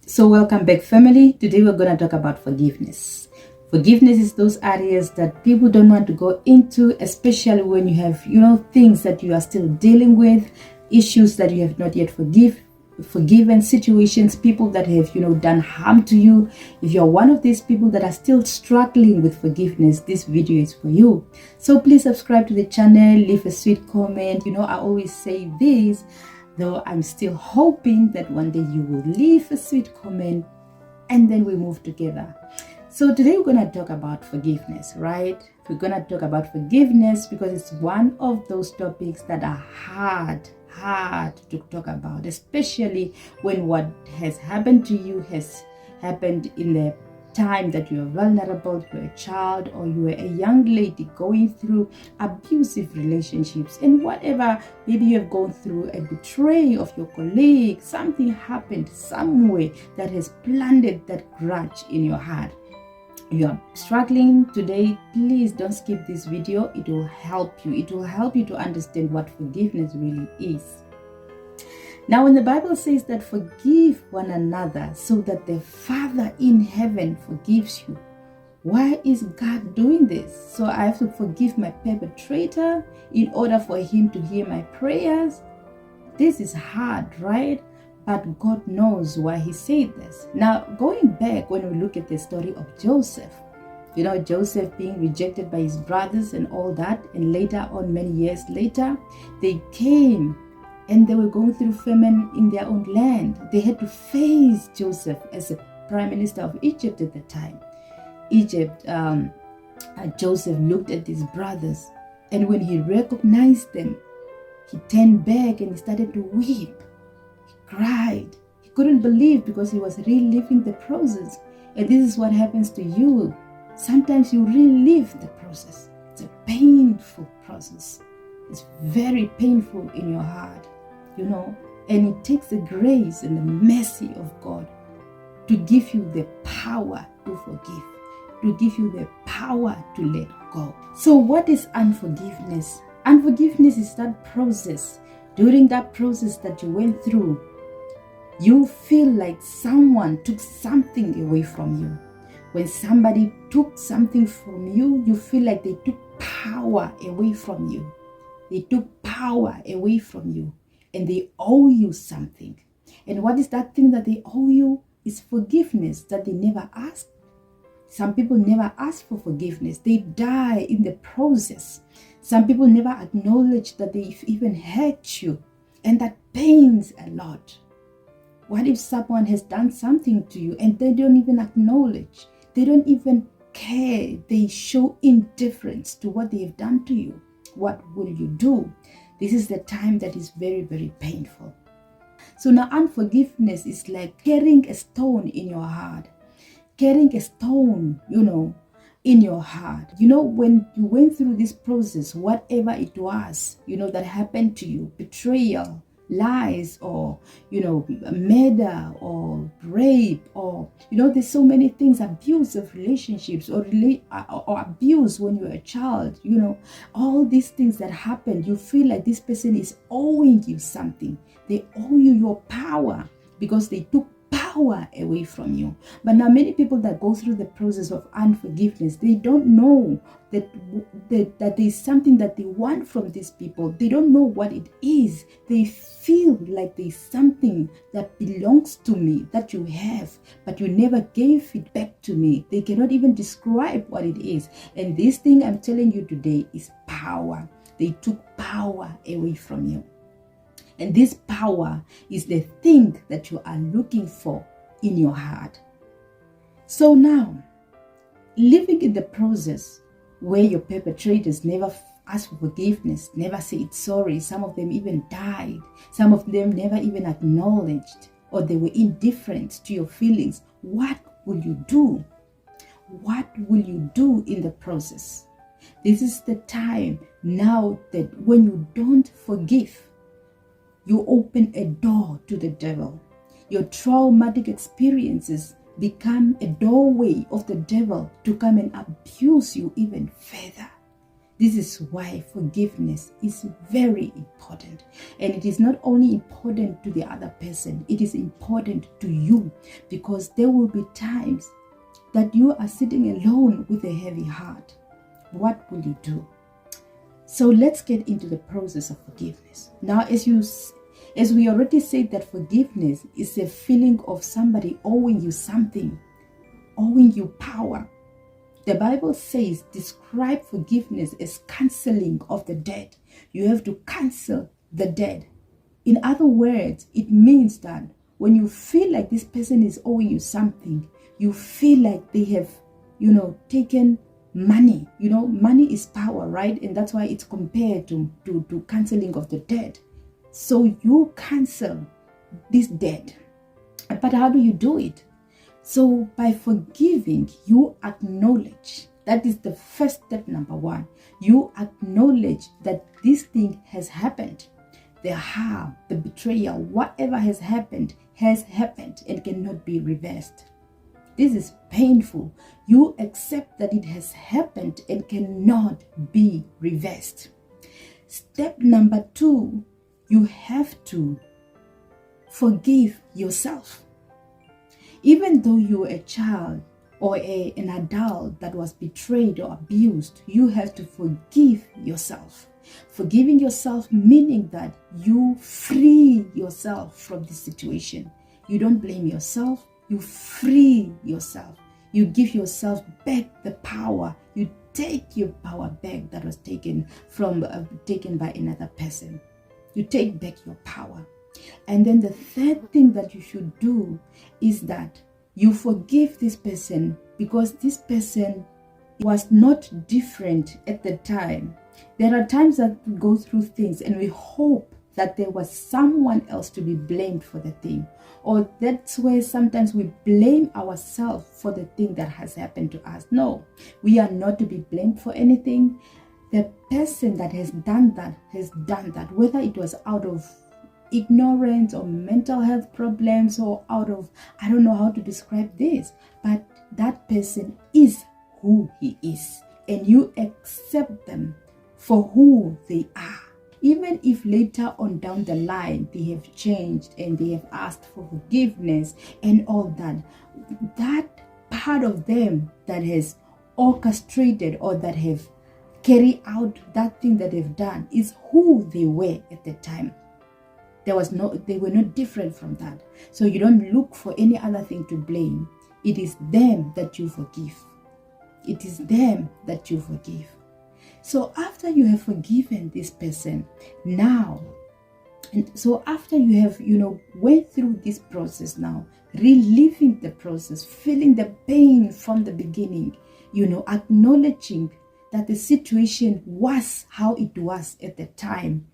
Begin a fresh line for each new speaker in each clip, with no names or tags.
So welcome back, family. Today we're going to talk about forgiveness. Forgiveness is those areas that people don't want to go into, especially when you have, things that you are still dealing with, issues that you have not yet forgiven, situations, people that have, done harm to you. If you're one of these people that are still struggling with forgiveness, this video is for you. So please subscribe to the channel, leave a sweet comment. I always say this, though I'm still hoping that one day you will leave a sweet comment and then we move together. So today we're going to talk about forgiveness, right? We're going to talk about forgiveness because it's one of those topics that are hard to talk about, especially when what has happened to you has happened in the time that you are vulnerable, you're a child or you are a young lady going through abusive relationships and whatever. Maybe you have gone through a betrayal of your colleague, something happened somewhere that has planted that grudge in your heart. You are struggling today, please don't skip this video. It will help you. It will help you to understand what forgiveness really is. Now, when the Bible says that forgive one another so that the Father in heaven forgives you, why is God doing this? So I have to forgive my perpetrator in order for him to hear my prayers? This is hard, right? But God knows why he said this. Now, going back, when we look at the story of Joseph, Joseph being rejected by his brothers and all that, and later on, many years later, they came and they were going through famine in their own land. They had to face Joseph as the prime minister of Egypt at the time. Joseph looked at his brothers, and when he recognized them, he turned back and he started to weep. He cried. He couldn't believe because he was reliving the process. And this is what happens to you. Sometimes you relive the process. It's a painful process. It's very painful in your heart, and it takes the grace and the mercy of God to give you the power to forgive, to give you the power to let go. So what is unforgiveness? Unforgiveness is that process. During that process that you went through, you feel like someone took something away from you. When somebody took something from you, you feel like they took power away from you. They took power away from you and they owe you something. And what is that thing that they owe you? Is forgiveness that they never asked. Some people never ask for forgiveness. They die in the process. Some people never acknowledge that they even hurt you, and that pains a lot. What if someone has done something to you and they don't even acknowledge? They don't even care. They show indifference to what they have done to you. What will you do? This is the time that is very, very painful. So now unforgiveness is like carrying a stone in your heart. Carrying a stone, in your heart. When you went through this process, whatever it was, that happened to you, betrayal, lies, or murder or rape, or there's so many things, abuse of relationships, or abuse when you're a child, all these things that happen, you feel like this person is owing you something. They owe you your power because they took power away from you. But now many people that go through the process of unforgiveness, they don't know that there's something that they want from these people. They don't know what it is. They feel like there's something that belongs to me that you have, but you never gave it back to me. They cannot even describe what it is. And this thing I'm telling you today is power. They took power away from you. And this power is the thing that you are looking for in your heart. So now, living in the process where your perpetrators never ask for forgiveness, never said sorry, some of them even died, some of them never even acknowledged, or they were indifferent to your feelings, what will you do? What will you do in the process? This is the time now that when you don't forgive, you open a door to the devil. Your traumatic experiences become a doorway of the devil to come and abuse you even further. This is why forgiveness is very important. And it is not only important to the other person, it is important to you, because there will be times that you are sitting alone with a heavy heart. What will you do? So let's get into the process of forgiveness. Now, as we already said, that forgiveness is a feeling of somebody owing you something, owing you power. The Bible says, describe forgiveness as canceling of the debt. You have to cancel the debt. In other words, it means that when you feel like this person is owing you something, you feel like they have, taken money. Money is power, right? And that's why it's compared to canceling of the debt. So you cancel this debt. But how do you do it? So by forgiving, you acknowledge. That is the first step, number one. You acknowledge that this thing has happened. The harm, the betrayal, whatever has happened and cannot be reversed. This is painful. You accept that it has happened and cannot be reversed. Step number two, you have to forgive yourself. Even though you're a child or an adult that was betrayed or abused, you have to forgive yourself. Forgiving yourself meaning that you free yourself from the situation. You don't blame yourself. You free yourself. You give yourself back the power. You take your power back that was taken by another person. You take back your power. And then the third thing that you should do is that you forgive this person, because this person was not different at the time. There are times that we go through things and we hope that there was someone else to be blamed for the thing. Or that's where sometimes we blame ourselves for the thing that has happened to us. No, we are not to be blamed for anything. The person that has done that, whether it was out of ignorance or mental health problems or out of, I don't know how to describe this, but that person is who he is, and you accept them for who they are. Even if later on down the line they have changed and they have asked for forgiveness and all that, that part of them that has orchestrated or that have carried out that thing that they've done is who they were at the time. They were not different from that. So you don't look for any other thing to blame. It is them that you forgive. It is them that you forgive. So after you have forgiven this person, now, and so after you have, went through this process now, reliving the process, feeling the pain from the beginning, acknowledging that the situation was how it was at the time,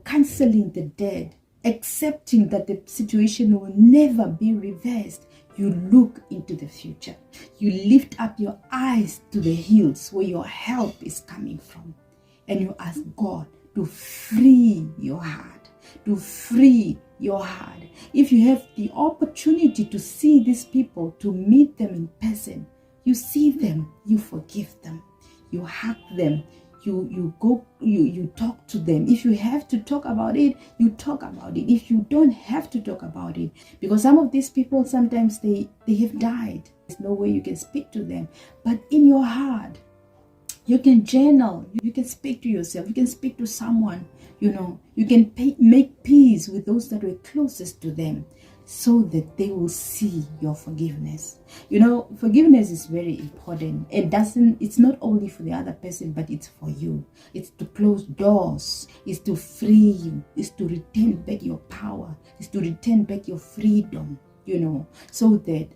canceling the debt, accepting that the situation will never be reversed. You look into the future. You lift up your eyes to the hills where your help is coming from. And you ask God to free your heart. To free your heart. If you have the opportunity to see these people, to meet them in person, you see them, you forgive them, you hug them, you talk to them. If you have to talk about it, you talk about it. If you don't have to talk about it, because some of these people, sometimes they have died. There's no way you can speak to them. But in your heart, you can journal, you can speak to yourself, you can speak to someone, you can make peace with those that were closest to them, so that they will see your forgiveness. Forgiveness is very important. It's not only for the other person, but it's for you. It's to close doors. It's to free you. It's to return back your power. It's to return back your freedom, so that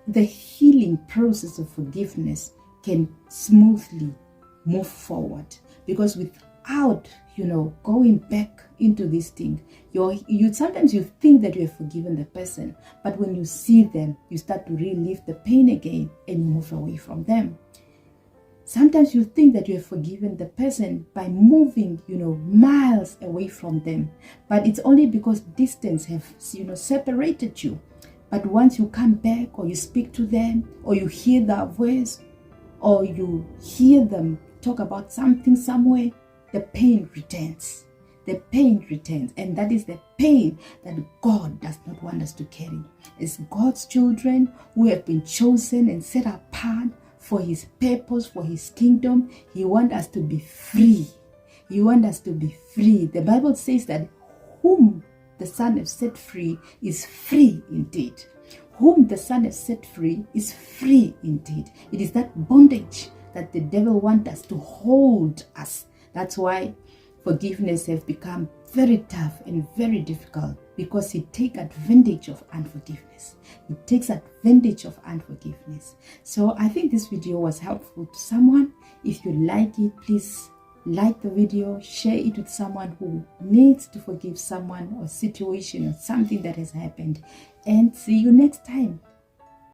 the healing process of forgiveness can smoothly move forward. Because without going back into this thing, you sometimes you think that you have forgiven the person, but when you see them, you start to relive the pain again and move away from them. Sometimes you think that you have forgiven the person by moving, miles away from them, but it's only because distance have, separated you. But once you come back, or you speak to them, or you hear their voice, or you hear them talk about something somewhere, the pain returns. The pain returns, and that is the pain that God does not want us to carry. As God's children who have been chosen and set apart for His purpose, for His kingdom, He wants us to be free. He wants us to be free. The Bible says that whom the Son has set free is free indeed. Whom the Son has set free is free indeed. It is that bondage that the devil wants us to hold us. That's why forgiveness has become very tough and very difficult, because he takes advantage of unforgiveness. He takes advantage of unforgiveness. So I think this video was helpful to someone. If you like it, please like the video, share it with someone who needs to forgive someone or situation or something that has happened, and see you next time.